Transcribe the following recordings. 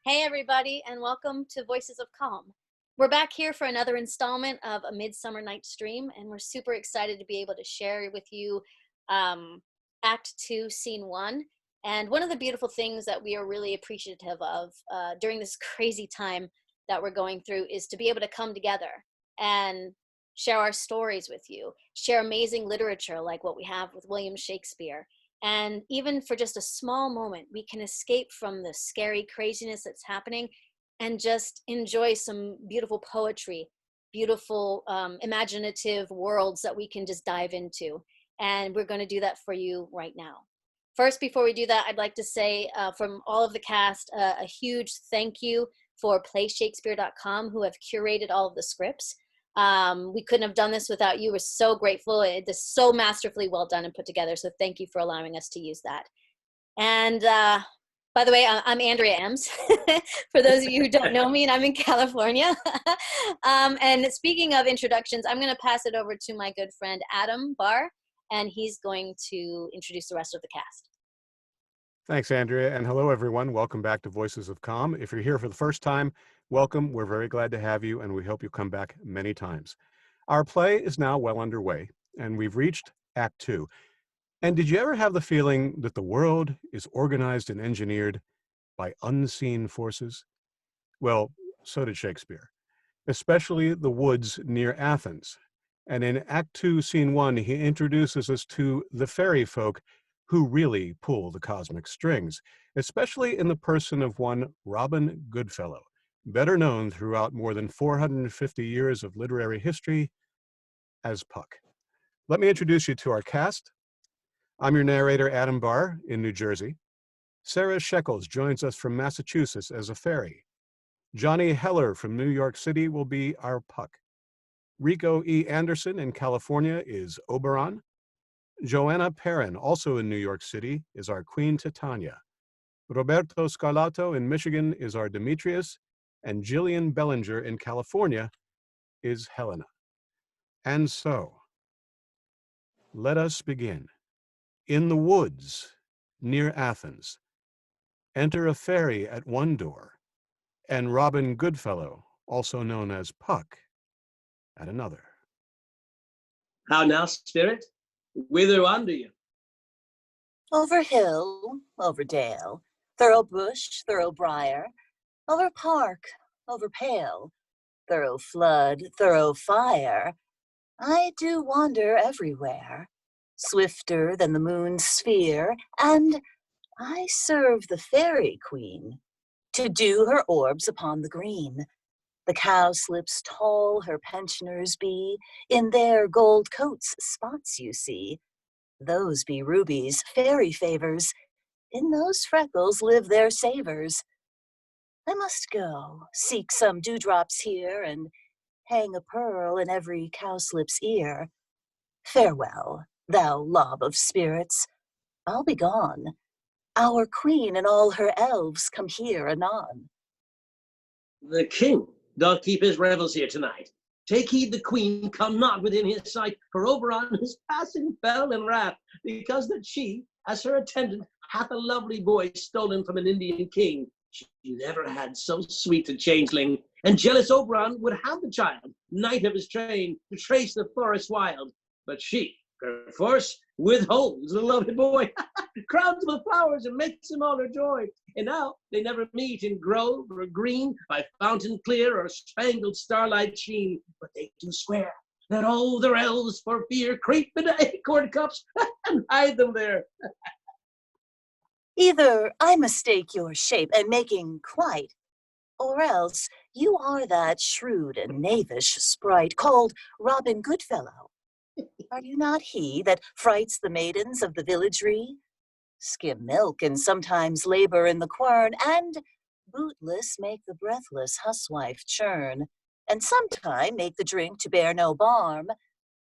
Hey everybody, and welcome to Voices of Calm. We're back here for another installment of a Midsummer Night Stream, and we're super excited to be able to share with you Act 2, Scene 1. And one of the beautiful things that we are really appreciative of during this crazy time that we're going through is to be able to come together and share our stories with you, share amazing literature like what we have with William Shakespeare. And even for just a small moment, we can escape from the scary craziness that's happening and just enjoy some beautiful poetry, beautiful imaginative worlds that we can just dive into. And we're going to do that for you right now. First, before we do that, I'd like to say from all of the cast, a huge thank you for PlayShakespeare.com, who have curated all of the scripts. We couldn't have done this without you. We're so grateful. It is so masterfully well done and put together. So thank you for allowing us to use that. And by the way, I'm Andrea Ems, for those of you who don't know me, and I'm in California. And speaking of introductions, I'm going to pass it over to my good friend, Adam Barr, and he's going to introduce the rest of the cast. Thanks, Andrea, and hello, everyone. Welcome back to Voices of Calm. If you're here for the first time, welcome. We're very glad to have you, and we hope you'll come back many times. Our play is now well underway, and we've reached Act 2. And did you ever have the feeling that the world is organized and engineered by unseen forces? Well, so did Shakespeare, especially the woods near Athens. And in Act 2, Scene 1, he introduces us to the fairy folk who really pull the cosmic strings, especially in the person of one Robin Goodfellow, better known throughout more than 450 years of literary history as Puck. Let me introduce you to our cast. I'm your narrator, Adam Barr, in New Jersey. Sara Sheckells joins us from Massachusetts as a fairy. Johnny Heller from New York City will be our Puck. Rico E. Anderson in California is Oberon. Joanna Perrin, also in New York City, is our Queen Titania. Roberto Scarlato in Michigan is our Demetrius, and Gillian Bellinger in California is Helena. And so, let us begin. In the woods, near Athens, enter a fairy at one door, and Robin Goodfellow, also known as Puck, at another. How now, spirit? Whither wander you? Over hill, over dale, thorough bush, thorough briar, over park, over pale, thorough flood, thorough fire, I do wander everywhere, swifter than the moon's sphere, and I serve the fairy queen, to dew her orbs upon the green. The cowslips tall her pensioners be, in their gold coats spots you see. Those be rubies, fairy favors, in those freckles live their savors. I must go, seek some dewdrops here, and hang a pearl in every cowslip's ear. Farewell, thou lob of spirits, I'll be gone. Our queen and all her elves come here anon. The king doth keep his revels here tonight. Take heed the queen come not within his sight, for Oberon is passing fell in wrath, because that she, as her attendant, hath a lovely boy stolen from an Indian king. She never had so sweet a changeling, and jealous Oberon would have the child, knight of his train, to trace the forest wild. But she, perforce, withholds the lovely boy, crowns him with flowers and makes him all her joy. And now they never meet in grove or green, by fountain clear or spangled starlight sheen, but they do swear that all their elves for fear creep into acorn cups and hide them there. Either I mistake your shape and making quite, or else you are that shrewd and knavish sprite called Robin Goodfellow. Are you not he that frights the maidens of the villagery? Skim milk and sometimes labor in the quern, and bootless make the breathless huswife churn, and sometime make the drink to bear no barm,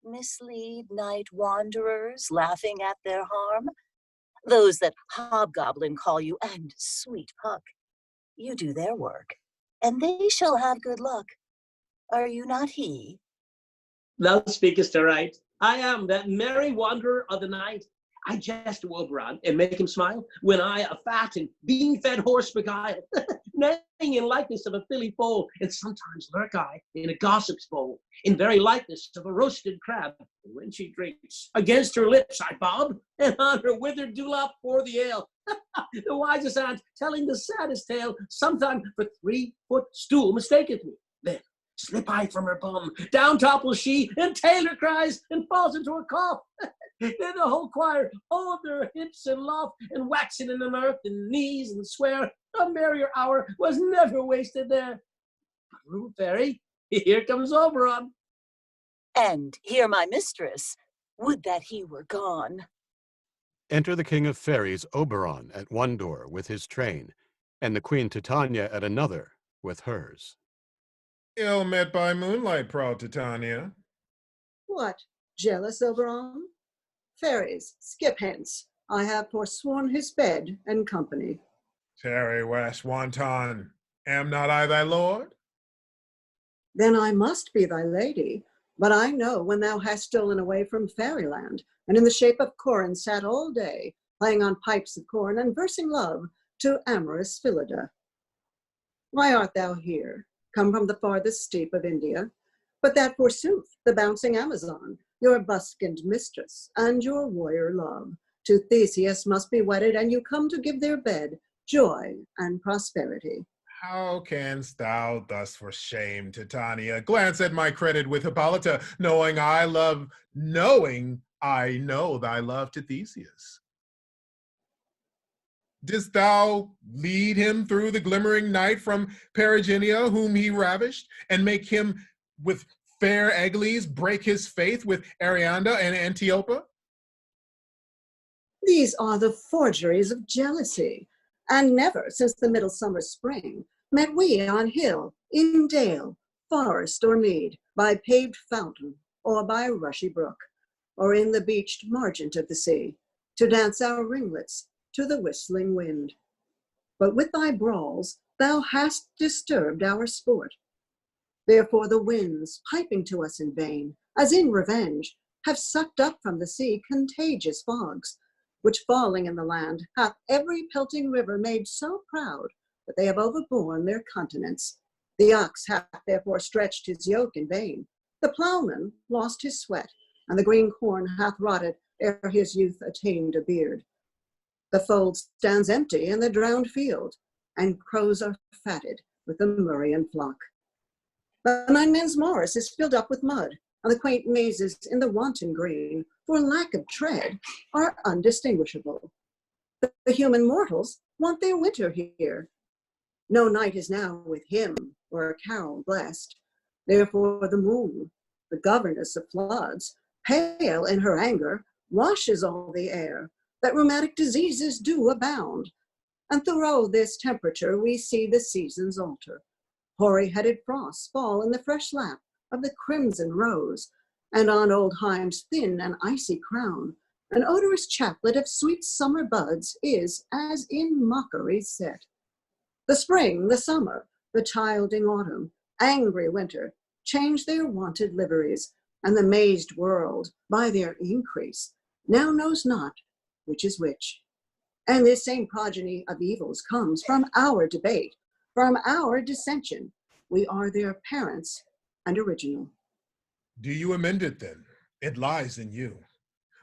mislead night wanderers, laughing at their harm. Those that hobgoblin call you, and sweet Puck, you do their work, and they shall have good luck. Are you not he? Thou speakest aright. I am that merry wanderer of the night. I jest to Oberon and make him smile, when I a fat and bean-fed horse beguile. neighing in likeness of a filly foal, and sometimes lurk I in a gossip's bowl, in very likeness of a roasted crab. And when she drinks, against her lips I bob, and on her withered dewlap pour the ale. The wisest aunt, telling the saddest tale, sometime for 3-foot stool mistaketh me. Then slip I from her bum, down topples she, and Taylor cries, and falls into a cough. Then the whole choir hold their hips and laugh, and waxing in the mirth and knees, and swear a merrier hour was never wasted there. Rude fairy, here comes Oberon. And here my mistress, would that he were gone. Enter the king of fairies, Oberon, at one door with his train, and the queen Titania at another with hers. Ill met by moonlight, proud Titania. What, jealous, Oberon? Fairies, skip hence. I have forsworn his bed and company. Tarry, West wanton. Am not I thy lord? Then I must be thy lady, but I know when thou hast stolen away from fairyland, and in the shape of Corin sat all day, playing on pipes of corn and versing love to amorous Phillida. Why art thou here, come from the farthest steep of India? But that, forsooth, the bouncing Amazon, your buskined mistress, and your warrior love, to Theseus must be wedded, and you come to give their bed joy and prosperity. How canst thou thus for shame, Titania, glance at my credit with Hippolyta, knowing I know thy love to Theseus? Didst thou lead him through the glimmering night from Periginia, whom he ravished, and make him with fair Eglise break his faith with Arianda and Antiopa? These are the forgeries of jealousy, and never since the middle summer spring met we on hill, in dale, forest, or mead, by paved fountain, or by rushy brook, or in the beached margent of the sea, to dance our ringlets to the whistling wind. But with thy brawls thou hast disturbed our sport. Therefore the winds, piping to us in vain, as in revenge, have sucked up from the sea contagious fogs, which falling in the land hath every pelting river made so proud that they have overborne their continents. The ox hath therefore stretched his yoke in vain, the plowman lost his sweat, and the green corn hath rotted ere his youth attained a beard. The fold stands empty in the drowned field, and crows are fatted with the Murrian flock. The nine men's morris is filled up with mud, and the quaint mazes in the wanton green, for lack of tread, are undistinguishable. The human mortals want their winter here. No night is now with hymn or a carol blessed. Therefore the moon, the governess of floods, pale in her anger, washes all the air, that rheumatic diseases do abound. And through this temperature we see the seasons alter. Hoary-headed frosts fall in the fresh lap of the crimson rose, and on old Hime's thin and icy crown, an odorous chaplet of sweet summer buds is as in mockery set. The spring, the summer, the childing autumn, angry winter, change their wonted liveries, and the mazed world, by their increase, now knows not which is which. And this same progeny of evils comes from our debate, from our dissension. We are their parents and original. Do you amend it then? It lies in you.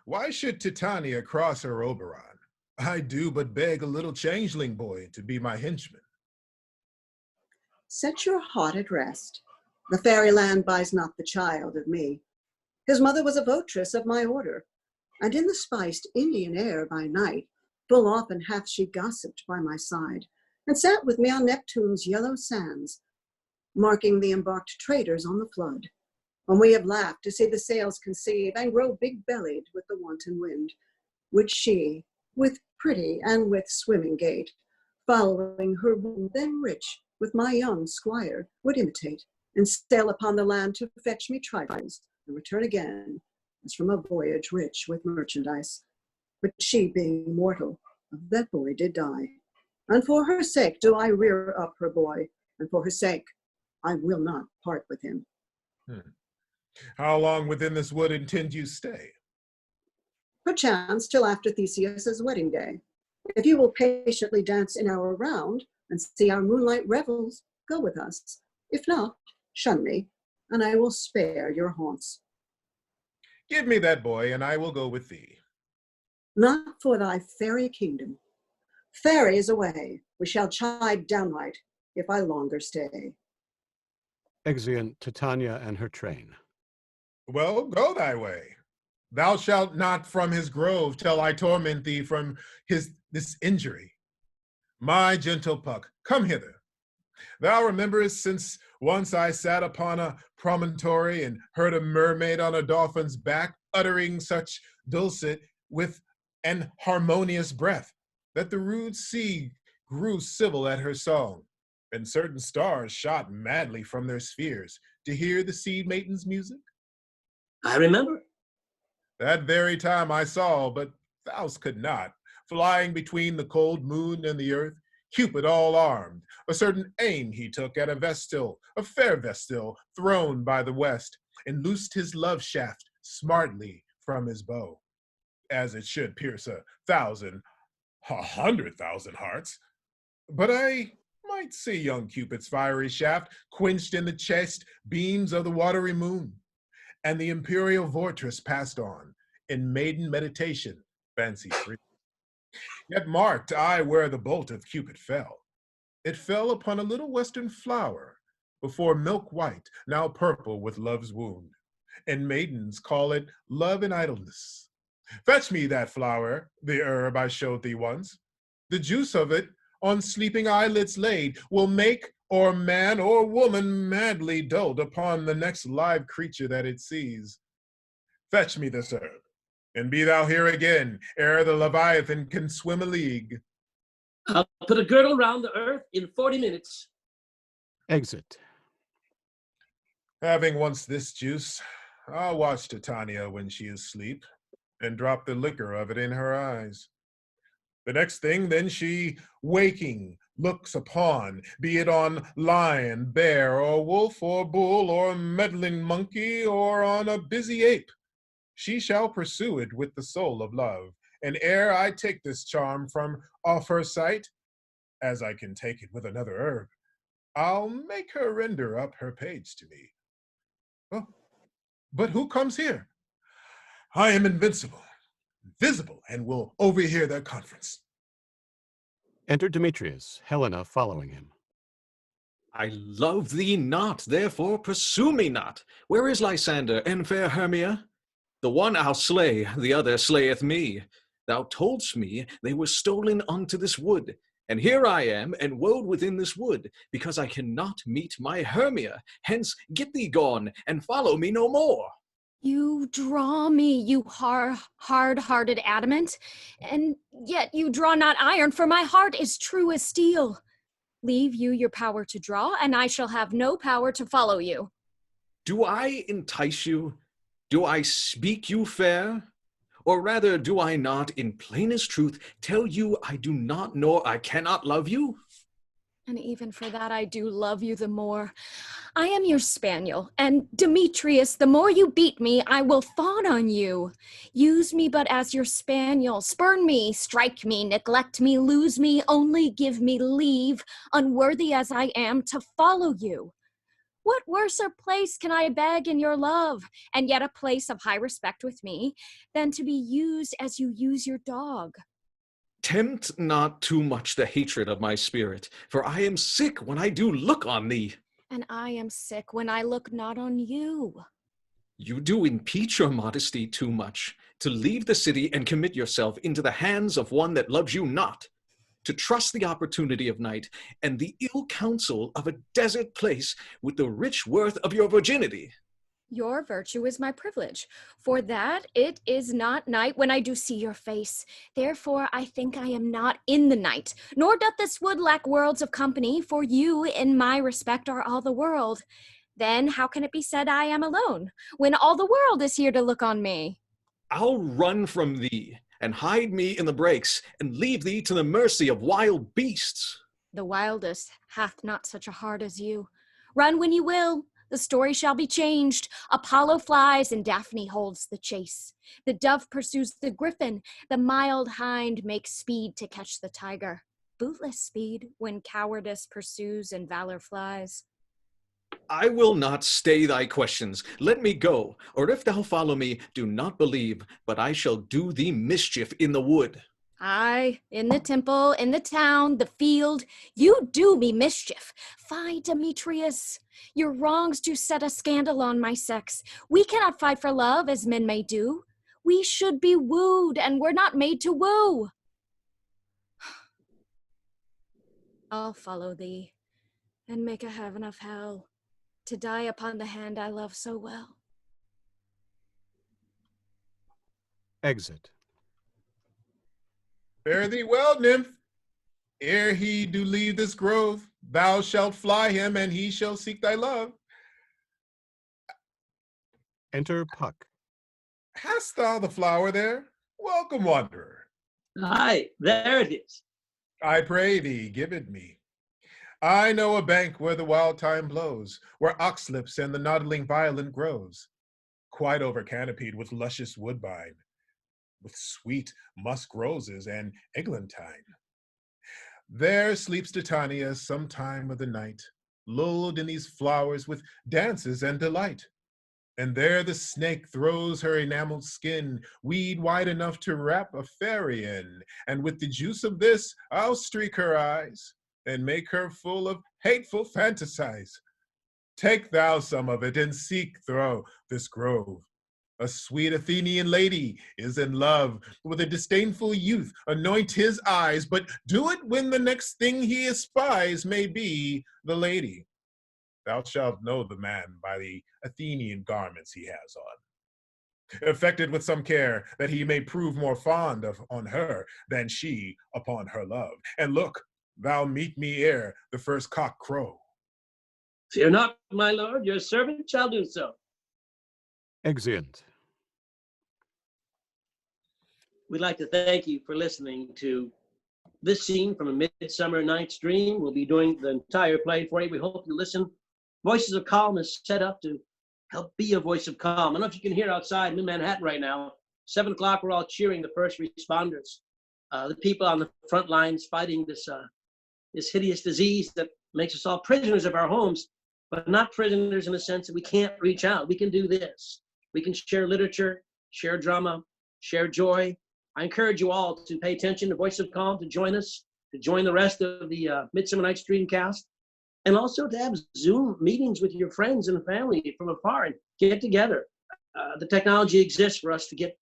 Why should Titania cross her Oberon? I do but beg a little changeling boy to be my henchman. Set your heart at rest. The fairyland buys not the child of me. His mother was a votress of my order, and in the spiced Indian air by night, full often hath she gossiped by my side, and sat with me on Neptune's yellow sands, marking the embarked traders on the flood, when we have laughed to see the sails conceive and grow big-bellied with the wanton wind, which she, with pretty and with swimming gait, following her womb, then rich with my young squire, would imitate, and sail upon the land to fetch me trifles, and return again, as from a voyage rich with merchandise. But she, being mortal, of that boy did die. And for her sake do I rear up her boy, and for her sake I will not part with him. How long within this wood intend you stay? Perchance till after Theseus's wedding day. If you will patiently dance in our round and see our moonlight revels, go with us. If not, shun me, and I will spare your haunts. Give me that boy, and I will go with thee. Not for thy fairy kingdom. Fairies away, we shall chide downright if I longer stay. Exeunt Titania and her train. Well, go thy way. Thou shalt not from his grove till I torment thee from this injury. My gentle Puck, come hither. Thou rememberest since once I sat upon a promontory and heard a mermaid on a dolphin's back uttering such dulcet with an harmonious breath that the rude sea grew civil at her song, and certain stars shot madly from their spheres to hear the sea maiden's music? I remember. That very time I saw, but thou could not, flying between the cold moon and the earth, Cupid all armed, a certain aim he took at a vestal, a fair vestal, thrown by the west, and loosed his love shaft smartly from his bow, as it should pierce 100,000 hearts. But I might see young Cupid's fiery shaft quenched in the chaste beams of the watery moon, and the imperial vortress passed on in maiden meditation, fancy free. Yet marked I where the bolt of Cupid fell. It fell upon a little western flower, before milk white, now purple with love's wound, and maidens call it love and idleness. Fetch me that flower, the herb I showed thee once. The juice of it, on sleeping eyelids laid, will make or man or woman madly dote upon the next live creature that it sees. Fetch me this herb, and be thou here again, ere the Leviathan can swim a league. I'll put a girdle round the earth in 40 minutes. Exit. Having once this juice, I'll watch Titania when she is asleep, and drop the liquor of it in her eyes. The next thing then she, waking, looks upon, be it on lion, bear, or wolf, or bull, or meddling monkey, or on a busy ape, she shall pursue it with the soul of love, and ere I take this charm from off her sight, as I can take it with another herb, I'll make her render up her page to me. Oh, but who comes here? I am invincible, visible, and will overhear their conference. Enter Demetrius, Helena following him. I love thee not, therefore pursue me not. Where is Lysander and fair Hermia? The one I'll slay, the other slayeth me. Thou toldst me they were stolen unto this wood, and here I am, and woed within this wood, because I cannot meet my Hermia. Hence get thee gone, and follow me no more. You draw me, you hard-hearted adamant, and yet you draw not iron, for my heart is true as steel. Leave you your power to draw, and I shall have no power to follow you. Do I entice you? Do I speak you fair? Or rather, do I not, in plainest truth, tell you I do not nor I cannot love you? And even for that I do love you the more. I am your spaniel, and Demetrius, the more you beat me, I will fawn on you. Use me but as your spaniel, spurn me, strike me, neglect me, lose me, only give me leave, unworthy as I am, to follow you. What worser place can I beg in your love, and yet a place of high respect with me, than to be used as you use your dog? Tempt not too much the hatred of my spirit, for I am sick when I do look on thee. And I am sick when I look not on you. You do impeach your modesty too much, to leave the city and commit yourself into the hands of one that loves you not, to trust the opportunity of night and the ill counsel of a desert place with the rich worth of your virginity. Your virtue is my privilege, for that it is not night when I do see your face. Therefore I think I am not in the night, nor doth this wood lack worlds of company, for you in my respect are all the world. Then how can it be said I am alone, when all the world is here to look on me? I'll run from thee, and hide me in the brakes, and leave thee to the mercy of wild beasts. The wildest hath not such a heart as you. Run when you will, The story shall be changed. Apollo flies and Daphne holds the chase. The dove pursues the griffin. The mild hind makes speed to catch the tiger. Bootless speed when cowardice pursues and valor flies. I will not stay thy questions. Let me go, or if thou follow me, do not believe, but I shall do thee mischief in the wood. Aye, in the temple, in the town, the field, you do me mischief. Fie, Demetrius. Your wrongs do set a scandal on my sex. We cannot fight for love as men may do. We should be wooed, and we're not made to woo. I'll follow thee, and make a heaven of hell, to die upon the hand I love so well. Exit. Fare thee well, nymph. Ere he do leave this grove, thou shalt fly him, and he shall seek thy love. Enter Puck. Hast thou the flower there? Welcome, wanderer. Aye, there it is. I pray thee, give it me. I know a bank where the wild thyme blows, where oxlips and the noddling violet grows, quite over canopied with luscious woodbine, with sweet musk roses and eglantine. There sleeps Titania some time of the night, lulled in these flowers with dances and delight. And there the snake throws her enameled skin, weed wide enough to wrap a fairy in. And with the juice of this, I'll streak her eyes and make her full of hateful fantasies. Take thou some of it and seek through this grove. A sweet Athenian lady is in love with a disdainful youth. Anoint his eyes, but do it when the next thing he espies may be the lady. Thou shalt know the man by the Athenian garments he has on, affected with some care that he may prove more fond on her than she upon her love. And look, thou meet me ere the first cock crow. Fear not, my lord, your servant shall do so. Exeunt. We'd like to thank you for listening to this scene from A Midsummer Night's Dream. We'll be doing the entire play for you. We hope you listen. Voices of Calm is set up to help be a voice of calm. I don't know if you can hear outside in Manhattan right now. 7 o'clock, we're all cheering the first responders, the people on the front lines fighting this hideous disease that makes us all prisoners of our homes, but not prisoners in the sense that we can't reach out. We can do this. We can share literature, share drama, share joy. I encourage you all to pay attention to Voice of Calm, to join us, to join the rest of the Midsummer Night's Dream cast, and also to have Zoom meetings with your friends and family from afar and get together. The technology exists for us to get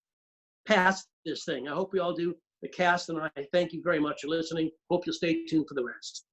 past this thing. I hope we all do, the cast, and I thank you very much for listening. Hope you'll stay tuned for the rest.